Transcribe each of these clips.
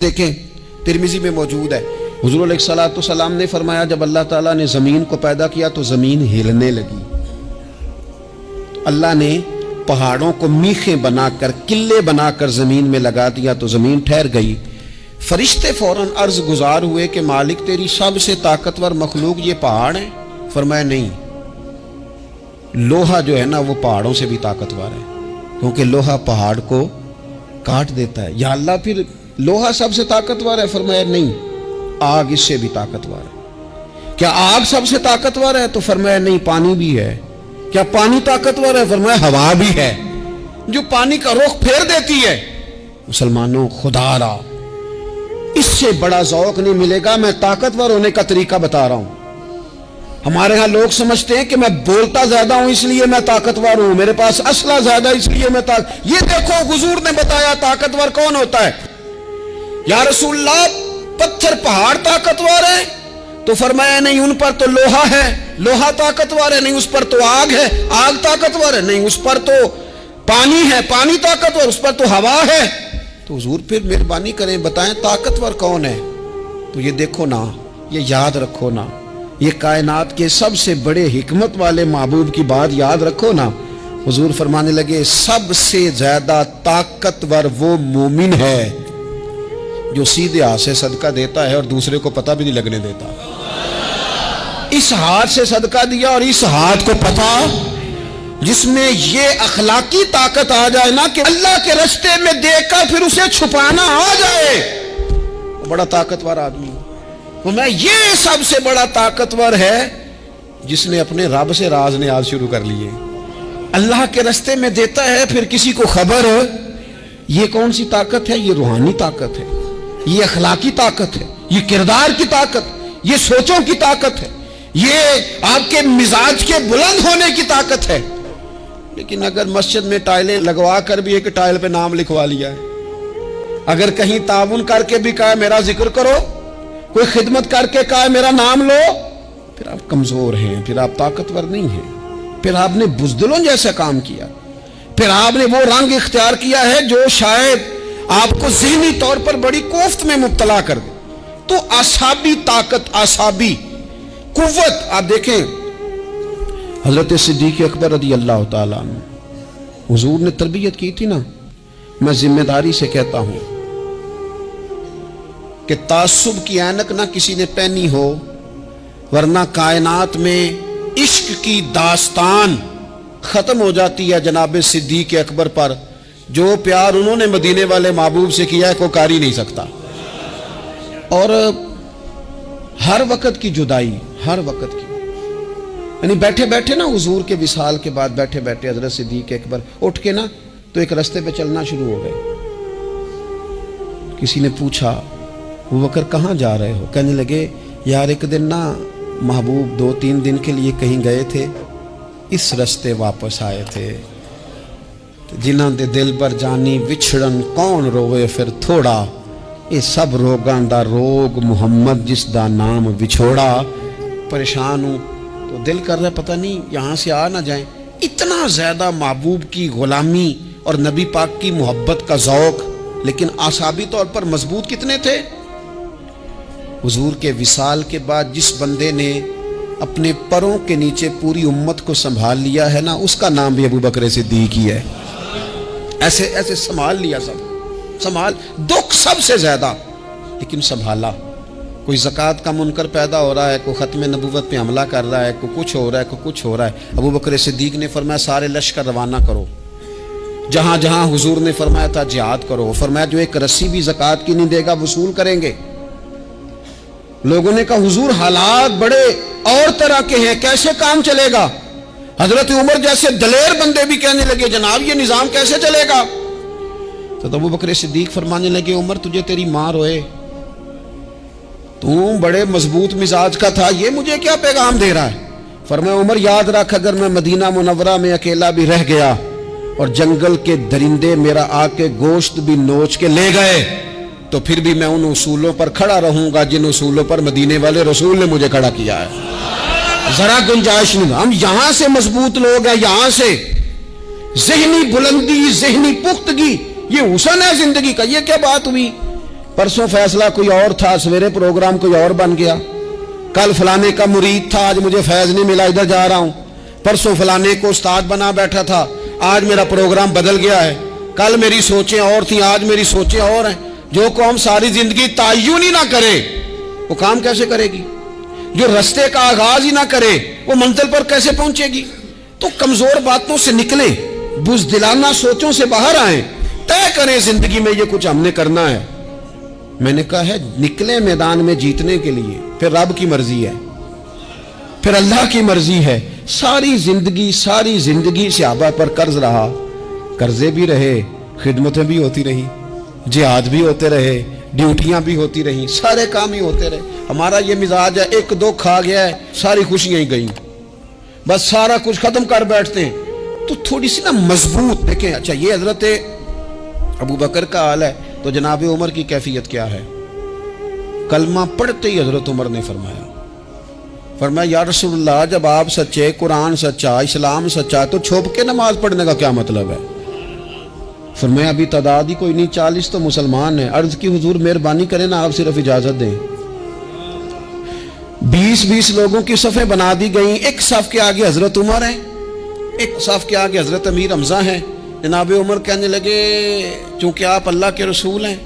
دیکھیں ترمذی میں موجود ہے، حضور علیہ الصلوۃ والسلام نے فرمایا جب اللہ تعالیٰ نے زمین کو پیدا کیا تو زمین ہلنے لگی، تو اللہ نے پہاڑوں کو میخیں بنا کر قلعے بنا کر زمین میں لگا دیا تو زمین ٹھہر گئی۔ فرشتے فوراً عرض گزار ہوئے کہ مالک تیری سب سے طاقتور مخلوق یہ پہاڑ ہیں؟ فرمایا نہیں، لوہا جو ہے نا وہ پہاڑوں سے بھی طاقتور ہے، کیونکہ لوہا پہاڑ کو کاٹ دیتا ہے۔ یا اللہ پھر لوہا سب سے طاقتور ہے؟ فرمایا نہیں، آگ اس سے بھی طاقتور ہے۔ کیا آگ سب سے طاقتور ہے؟ تو فرمایا نہیں، پانی بھی ہے۔ کیا پانی طاقتور ہے؟ فرمایا ہوا بھی ہے، جو پانی کا رخ پھیر دیتی ہے۔ مسلمانوں خدا را اس سے بڑا ذوق نہیں ملے گا۔ میں طاقتور ہونے کا طریقہ بتا رہا ہوں۔ ہمارے ہاں لوگ سمجھتے ہیں کہ میں بولتا زیادہ ہوں اس لیے میں طاقتور ہوں، میرے پاس اسلحہ زیادہ اس لیے میں یہ دیکھو حضور نے بتایا طاقتور کون ہوتا ہے۔ یا رسول اللہ پتھر پہاڑ طاقتور ہے؟ تو فرمایا نہیں، ان پر تو لوہا ہے، لوہا طاقتور ہے، نہیں اس پر تو آگ ہے، آگ طاقتور ہے، نہیں اس پر تو پانی ہے، پانی طاقتور، اس پر تو ہوا ہے۔ تو حضور پھر مہربانی کریں بتائیں طاقتور کون ہے؟ تو یہ دیکھو نا، یہ یاد رکھو نا، یہ کائنات کے سب سے بڑے حکمت والے محبوب کی بات یاد رکھو نا۔ حضور فرمانے لگے سب سے زیادہ طاقتور وہ مومن ہے جو سیدھے ہاتھ سے صدقہ دیتا ہے اور دوسرے کو پتہ بھی نہیں لگنے دیتا۔ اس ہاتھ سے صدقہ دیا اور اس ہاتھ کو پتہ، جس میں یہ اخلاقی طاقت آ جائے نا کہ اللہ کے رستے میں دیکھ کر پھر اسے چھپانا آ جائے، وہ بڑا طاقتور آدمی۔ تو میں یہ سب سے بڑا طاقتور ہے جس نے اپنے رب سے راز نیاز شروع کر لیے، اللہ کے رستے میں دیتا ہے پھر کسی کو خبر۔ یہ کون سی طاقت ہے؟ یہ روحانی طاقت ہے، یہ اخلاقی طاقت ہے، یہ کردار کی طاقت، یہ سوچوں کی طاقت ہے، یہ آپ کے مزاج کے بلند ہونے کی طاقت ہے۔ لیکن اگر مسجد میں ٹائلیں لگوا کر بھی ایک ٹائل پہ نام لکھوا لیا ہے، اگر کہیں تعاون کر کے بھی کہا میرا ذکر کرو، کوئی خدمت کر کے کہا میرا نام لو، پھر آپ کمزور ہیں، پھر آپ طاقتور نہیں ہیں، پھر آپ نے بزدلوں جیسا کام کیا، پھر آپ نے وہ رنگ اختیار کیا ہے جو شاید آپ کو ذہنی طور پر بڑی کوفت میں مبتلا کر دے۔ تو اعصابی طاقت، اعصابی قوت، آپ دیکھیں حضرت صدیق اکبر رضی اللہ تعالیٰ عنہ، حضور نے تربیت کی تھی نا۔ میں ذمہ داری سے کہتا ہوں کہ تعصب کی اینک نہ کسی نے پہنی ہو، ورنہ کائنات میں عشق کی داستان ختم ہو جاتی ہے جناب صدیق اکبر پر۔ جو پیار انہوں نے مدینے والے محبوب سے کیا ہے کوئی کر ہی نہیں سکتا۔ اور ہر وقت کی جدائی، ہر وقت کی، یعنی بیٹھے بیٹھے نا حضور کے وصال کے بعد بیٹھے بیٹھے حضرت صدیق اکبر اٹھ کے نا تو ایک رستے پہ چلنا شروع ہو گئے۔ کسی نے پوچھا ابو بکر کہاں جا رہے ہو؟ کہنے لگے یار ایک دن نا محبوب 2-3 دن کے لیے کہیں گئے تھے، اس رستے واپس آئے تھے، جنہاں دے دل پر جانی وچھڑن کون روے پھر تھوڑا، یہ سب روگاں دا روگ محمد جس دا نام وچھوڑا۔ پریشان ہوں تو دل کر رہا ہے پتہ نہیں یہاں سے آ نہ جائیں۔ اتنا زیادہ محبوب کی غلامی اور نبی پاک کی محبت کا ذوق، لیکن اعصابی طور پر مضبوط کتنے تھے؟ حضور کے وصال کے بعد جس بندے نے اپنے پروں کے نیچے پوری امت کو سنبھال لیا ہے نا، اس کا نام بھی ابو بکر صدیق ہی ہے۔ ایسے ایسے سنبھال لیا، سب سنبھال، دکھ سب سے زیادہ لیکن سنبھالا۔ کوئی زکوٰۃ کا منکر پیدا ہو رہا ہے، کوئی ختم نبوت پہ حملہ کر رہا ہے، کوئی کچھ ہو رہا ہے، کوئی کچھ ہو رہا ہے، ابو بکر صدیق نے فرمایا سارے لشکر روانہ کرو، جہاں جہاں حضور نے فرمایا تھا جہاد کرو۔ فرمایا جو ایک رسی بھی زکوٰۃ کی نہیں دے گا وصول کریں گے۔ لوگوں نے کہا حضور حالات بڑے اور طرح کے ہیں، کیسے کام چلے گا؟ حضرت عمر جیسے دلیر بندے بھی کہنے لگے جناب یہ نظام کیسے چلے گا؟ تو ابو بکر صدیق فرمانے لگے عمر تجھے تیری ماں روئے، تو بڑے مضبوط مزاج کا تھا، یہ مجھے کیا پیغام دے رہا ہے؟ فرمایا عمر یاد رکھ اگر میں مدینہ منورہ میں اکیلا بھی رہ گیا اور جنگل کے درندے میرا آ کے گوشت بھی نوچ کے لے گئے تو پھر بھی میں ان اصولوں پر کھڑا رہوں گا جن اصولوں پر مدینے والے رسول نے مجھے کھڑا کیا ہے۔ ذرا گنجائش نہیں، ہم یہاں سے مضبوط لوگ ہیں، یہاں سے ذہنی بلندی، ذہنی پختگی، یہ حسن ہے زندگی کا۔ یہ کیا بات ہوئی؟ परसों फैसला कोई और था, सवेरे प्रोग्राम कोई और बन गया। कल फलाने का मुरीद था, आज मुझे फैज नहीं मिला, इधर जा रहा हूं। परसों फलाने को उस्ताद बना बैठा था, आज मेरा प्रोग्राम बदल गया है। कल मेरी सोचें और थी, आज मेरी सोचें और हैं। जो कौम सारी जिंदगी तायुन ही ना करे वो काम कैसे करेगी? जो रास्ते का आगाज ही ना करे वो मंजिल पर कैसे पहुंचेगी? तो कमजोर बातों से निकले, बुज़दिलाना सोचों से बाहर आए, तय करें जिंदगी में ये कुछ हमने करना है। मैंने कहा है निकले मैदान में जीतने के लिए, फिर रब की मर्जी है, फिर अल्लाह की मर्जी है। सारी जिंदगी सहाबा पर कर्ज रहा, कर्जे भी रहे, खिदमतें भी होती रही, जिहाद भी होते रहे, ड्यूटियां भी होती रही, सारे काम ही होते रहे। हमारा ये मिजाज है, एक दो खा गया है सारी खुशियां ही गई, बस सारा कुछ खत्म कर बैठते हैं। तो थोड़ी सी ना मजबूत देखें। अच्छा ये हजरत अबू बकर का हाल है, तो जनाब उमर की कैफियत क्या है? कलमा पढ़ते ही हजरत उमर ने फरमाया या रसूलुल्लाह, जब आप सच्चे, कुरान सच्चा, इस्लाम सच्चा, तो छुप के नमाज पढ़ने का क्या मतलब है? फरमाया अभी तादाद ही कोई नहीं, 40 तो मुसलमान हैं। अर्ज की हुजूर मेहरबानी करें ना, आप सिर्फ इजाजत दें। 20-20 लोगों की सफ़ें बना दी गई, एक सफ़ के आगे हजरत उमर है, एक सफ़ के आगे हजरत अमीर हमजा है। जनाब उमर कहने लगे चूंकि आप अल्लाह के रसूल हैं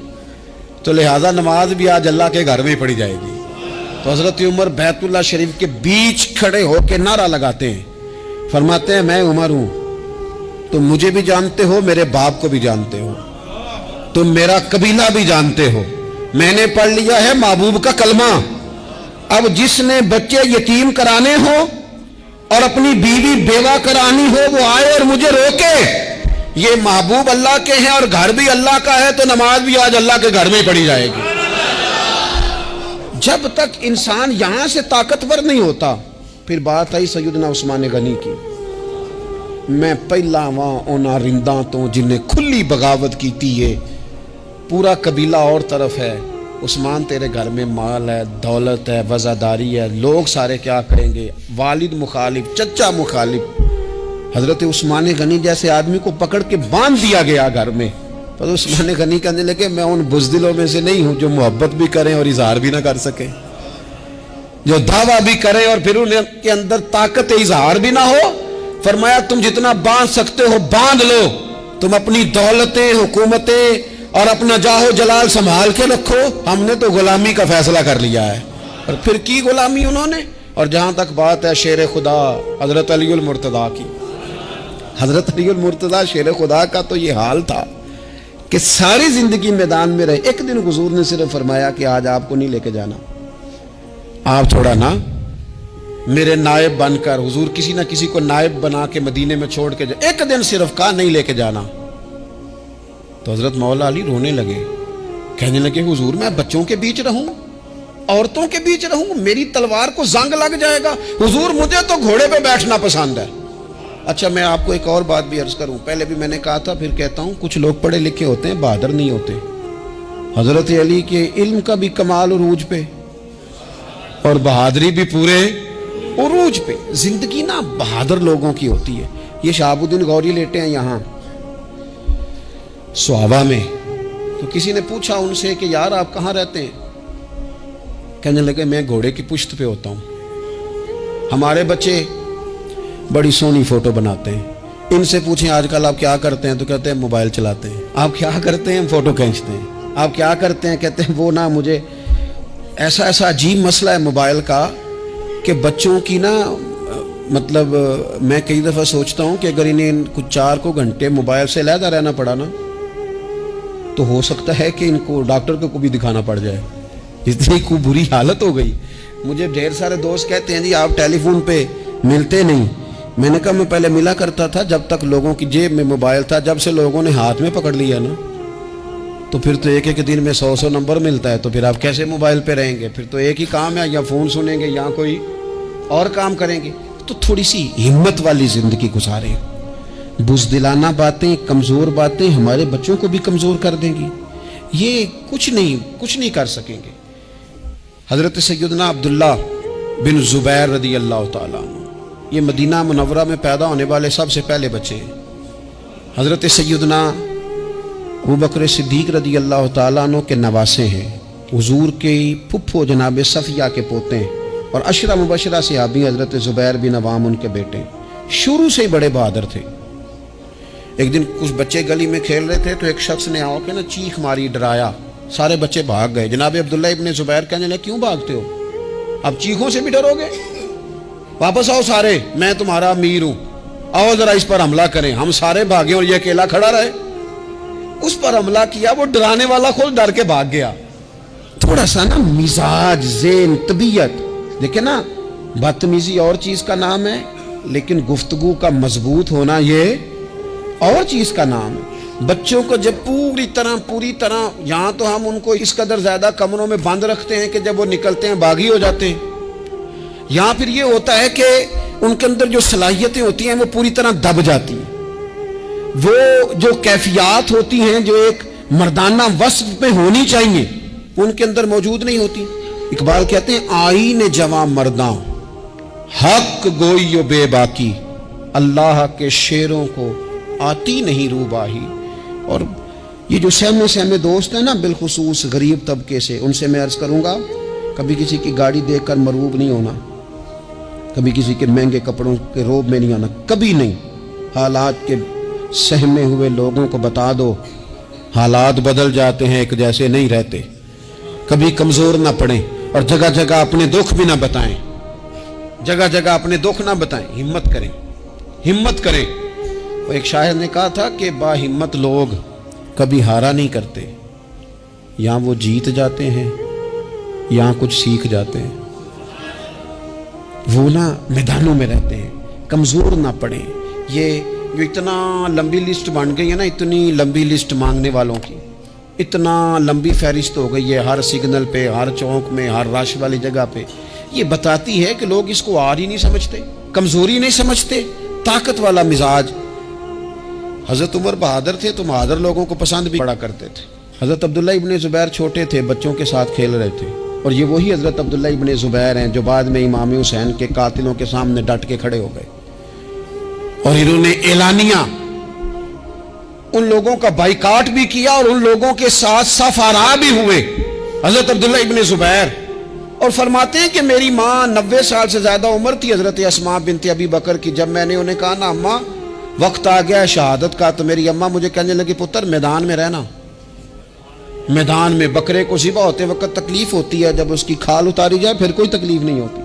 तो लिहाजा नमाज भी आज अल्लाह के घर में ही पढ़ी जाएगी। तो हजरत उमर बैतुल्लाह शरीफ के बीच खड़े होकर नारा लगाते हैं, फरमाते हैं मैं उमर हूं, तुम मुझे भी जानते हो, मेरे बाप को भी जानते हो, तुम मेरा कबीला भी जानते हो, मैंने पढ़ लिया है महबूब का कलमा। अब जिसने बच्चे यतीम कराने हो और अपनी बीवी बेवा करानी हो वो आए और मुझे रोके। ये महबूब अल्लाह के हैं और घर भी अल्लाह का है, तो नमाज भी आज अल्लाह के घर में ही पढ़ी जाएगी। जब तक इंसान यहां से ताकतवर नहीं होता, फिर बात आई सैयदना उस्मान गनी की। मैं पहला वहां उन्हां रिंदा तो जिन्हें खुली बगावत की थी, ये पूरा कबीला और तरफ है, उस्मान तेरे घर में माल है, दौलत है, वज़ादारी है, लोग सारे क्या करेंगे? वालिद मुखालिफ, चचा मुखालिफ। हजरत उस्मान गनी जैसे आदमी को पकड़ के बांध दिया गया घर में। पर उस्मान गनी कहने लगे मैं उन बुज़दिलों में से नहीं हूं जो मोहब्बत भी करें और इजहार भी ना कर सके, जो दावा भी करें और फिर उनके अंदर ताकत इजहार भी ना हो। फरमाया तुम जितना बांध सकते हो बांध लो, तुम अपनी दौलतें, हुकूमतें और अपना जाहो जलाल संभाल के रखो, हमने तो गुलामी का फैसला कर लिया है। और फिर की गुलामी उन्होंने। और जहां तक बात है शेर खुदा हजरत अलीउल मुर्तदा की, हजरत अलीउल मुर्तदा शेर खुदा का तो ये हाल था कि सारी जिंदगी मैदान में रहे। एक दिन हुजूर ने सिर्फ फरमाया कि आज आपको नहीं लेके जाना, आप थोड़ा ना मेरे नायब बनकर, हुजूर किसी ना किसी को नायब बना के मदीने में छोड़ के एक दिन सिर्फ कहा नहीं लेके जाना। तो हजरत मौला अली रोने लगे, कहने लगे हुजूर मैं बच्चों के बीच रहूं, औरतों के बीच रहूं, मेरी तलवार को जंग लग जाएगा। हुजूर मुझे तो घोड़े पे बैठना पसंद है। अच्छा मैं आपको एक और बात भी अर्ज करूं, पहले भी मैंने कहा था फिर कहता हूं, कुछ लोग पढ़े लिखे होते हैं बहादुर नहीं होते। हजरत अली के इल्म का भी कमाल उरूज पे और बहादुरी भी पूरे उरूज पे। जिंदगी ना बहादुर लोगों की होती है। ये शहाबुद्दीन गौरी लेटे हैं यहाँ सुहावा में, तो किसी ने पूछा उनसे कि यार आप कहाँ रहते हैं? कहने लगे मैं घोड़े की पुश्त पे होता हूँ। हमारे बच्चे बड़ी सोहनी फोटो बनाते हैं, इनसे पूछें आजकल आप क्या करते हैं? तो कहते हैं मोबाइल चलाते हैं। आप क्या करते हैं? फोटो खींचते हैं। आप क्या करते हैं? कहते हैं वो ना मुझे ऐसा ऐसा अजीब मसला है मोबाइल का कि बच्चों की ना मतलब मैं कई दफ़ा सोचता हूँ कि अगर इन्हें कुछ 4 घंटे मोबाइल से अलहदा रहना पड़ा ना तो हो सकता है कि इनको डॉक्टर को भी दिखाना पड़ जाए, इतनी को बुरी हालत हो गई। मुझे ढेर सारे दोस्त कहते हैं जी आप टेलीफोन पे मिलते नहीं। मैंने कहा मैं पहले मिला करता था जब तक लोगों की जेब में मोबाइल था, जब से लोगों ने हाथ में पकड़ लिया ना तो फिर तो एक दिन में 100 नंबर मिलता है, तो फिर आप कैसे मोबाइल पे रहेंगे? फिर तो एक ही काम है, या फ़ोन सुनेंगे या कोई और काम करेंगे। तो थोड़ी सी हिम्मत वाली ज़िंदगी गुजारें। बुज़दिलाना बातें, कमज़ोर बातें हमारे बच्चों को भी कमज़ोर कर देंगी। ये कुछ नहीं कर सकेंगे। हज़रत सैयदना अब्दुल्ला बिन ज़ुबैर रदी अल्लाह ताला ये मदीना मुनव्वरा में पैदा होने वाले सबसे पहले बच्चे हैं। हज़रत सैयदना अबू बकर सिद्दीक रदी अल्लाह ताला अन्हु के नवासे हैं, हुजूर के फुफ्फो जनाब सफिया के पोते हैं, और अशरा मुबशरा सहाबी हजरत ज़ुबैर बिन अवाम उनके बेटे। शुरू से ही बड़े बहादुर थे। एक दिन कुछ बच्चे गली में खेल रहे थे तो एक शख्स ने आके ना चीख मारी, डराया, सारे बच्चे भाग गए। जनाब अब्दुल्ला इब्ने ज़ुबैर कहने लगे क्यों भागते हो, अब चीखों से भी डरोगे, वापस आओ सारे, मैं तुम्हारा अमीर हूं, आओ जरा इस पर हमला करें। हम सारे भागे और ये अकेला खड़ा रहे। उस पर हमला किया, वो डराने वाला खुद डर के भाग गया। थोड़ा सा ना मिजाज, ज़ेन, तबीयत देखे ना, बदतमीजी और चीज का नाम है, लेकिन गुफ्तगू का मजबूत होना ये और चीज का नाम है। बच्चों को जब पूरी तरह यहाँ तो हम उनको इस कदर ज्यादा कमरों में बंद रखते हैं कि जब वो निकलते हैं बागी हो जाते हैं। यहाँ फिर ये होता है कि उनके अंदर जो सलाहियतें होती हैं वो पूरी तरह दब जाती हैं। वो जो कैफियत होती हैं जो एक मर्दाना वस्फ में होनी चाहिए उनके अंदर मौजूद नहीं होती। इकबाल कहते हैं आईने जवां मर्दा हक गोइयो बेबाकी, अल्लाह के शेरों को आती नहीं रूबाही। और ये जो सहमे दोस्त हैं ना, बिलखुसूस गरीब तबके से, उनसे मैं अर्ज करूंगा कभी किसी की गाड़ी देखकर मरूब नहीं होना, कभी किसी के महंगे कपड़ों के रोब में नहीं आना, कभी नहीं। हालात के सहमे हुए लोगों को बता दो हालात बदल जाते हैं, एक जैसे नहीं रहते। कभी कमजोर ना पड़े और जगह जगह अपने दुख भी ना बताएं, जगह जगह अपने दुख ना बताएं, हिम्मत करें, हिम्मत करें। वो एक शायर ने कहा था कि बाहिम्मत लोग कभी हारा नहीं करते, या वो जीत जाते हैं या कुछ सीख जाते हैं। वो ना मैदानों में रहते हैं, कमजोर ना पड़े। ये जो इतना लंबी लिस्ट बन गई है ना, इतनी लंबी लिस्ट मांगने वालों की, इतना लंबी फहरिस्त हो गई है हर सिग्नल पे, हर चौक में, हर रश वाली जगह पे। ये बताती है कि लोग इसको आर ही नहीं समझते, कमजोरी नहीं समझते, ताकत वाला मिजाज। हजरत उमर बहादुर थे तो बहादुर लोगों को पसंद भी बड़ा करते थे। हजरत अब्दुल्ला इब्ने ज़ुबैर छोटे थे, बच्चों के साथ खेल रहे थे, और ये वही हजरत अब्दुल्ला इब्ने ज़ुबैर हैं जो बाद में इमाम हुसैन के कातिलों के सामने डट के खड़े हो गए और इन्होंने एलानिया उन लोगों का बाइकाट भी किया और उन लोगों के साथ सफारा भी हुए हजरत अब्दुल्ला इब्ने ज़ुबैर। और फरमाते हैं कि मेरी माँ 90 साल से ज्यादा उम्र थी हजरत अस्मा बिनते अबी बकर की। जब मैंने उन्हें कहा ना अम्मा वक्त आ गया शहादत का, तो मेरी अम्मा मुझे कहने लगी पुत्र मैदान में रहना। मैदान में बकरे को ज़िबा होते वक्त तकलीफ होती है, जब उसकी खाल उतारी जाए फिर कोई तकलीफ नहीं होती।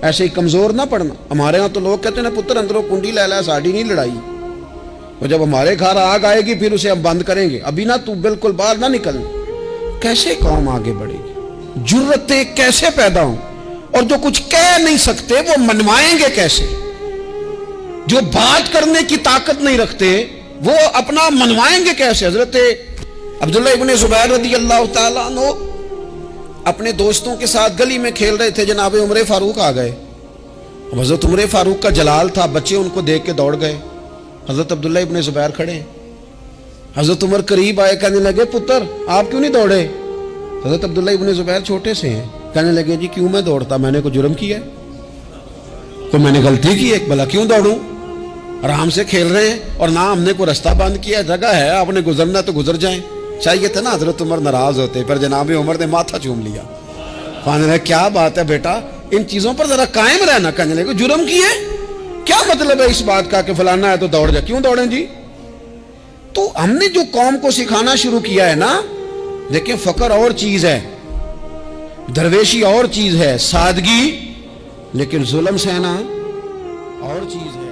ऐसे ही कमजोर ना पड़ना। हमारे यहाँ तो लोग कहते हैं ना पुत्र अंदरों कुंडी लै ला, साड़ी नहीं लड़ाई। और जब हमारे घर आग आएगी फिर उसे हम बंद करेंगे, अभी ना तू बिल्कुल बाहर ना निकलना। कैसे कौम आगे बढ़ेगी, जुर्रतें कैसे पैदा हों, और जो कुछ कह नहीं सकते वो मनवाएंगे कैसे, जो बात करने की ताकत नहीं रखते वो अपना मनवाएंगे कैसे। हजरत अब्दुल्ला इब्ने ज़ुबैर रज़ी अल्लाह ताला अन्हु अपने दोस्तों के साथ गली में खेल रहे थे, जनाब उमर फारूक आ गए। हजरत उमर फारूक का जलाल था, बच्चे उनको देख के दौड़ गए। हजरत अब्दुल्ला इब्ने ज़ुबैर खड़े, हजरत उमर करीब आए, कहने लगे पुत्र आप क्यों नहीं दौड़े। हजरत अब्दुल्ला इब्ने ज़ुबैर छोटे से हैं, कहने लगे जी क्यों मैं दौड़ता, मैंने कोई जुर्म किया है, तो मैंने गलती की है, भला क्यों दौड़ूं, आराम से खेल रहे हैं और ना हमने कोई रास्ता बंद किया, जगह है आपने गुजरना तो गुजर जाएं। चाहिए था ना हजरत उमर नाराज होते, पर जनाब उमर ने माथा चूम लिया। कहने लगे क्या बात है बेटा, इन चीजों पर जरा कायम रहना। कहने लगे जुर्म किए, क्या मतलब है इस बात का कि फलाना है तो दौड़ जा, क्यों दौड़े जी। तो हमने जो कौम को सिखाना शुरू किया है ना, देखिए फकर और चीज है, दरवेशी और चीज है, सादगी, लेकिन जुल्म सहना और चीज है।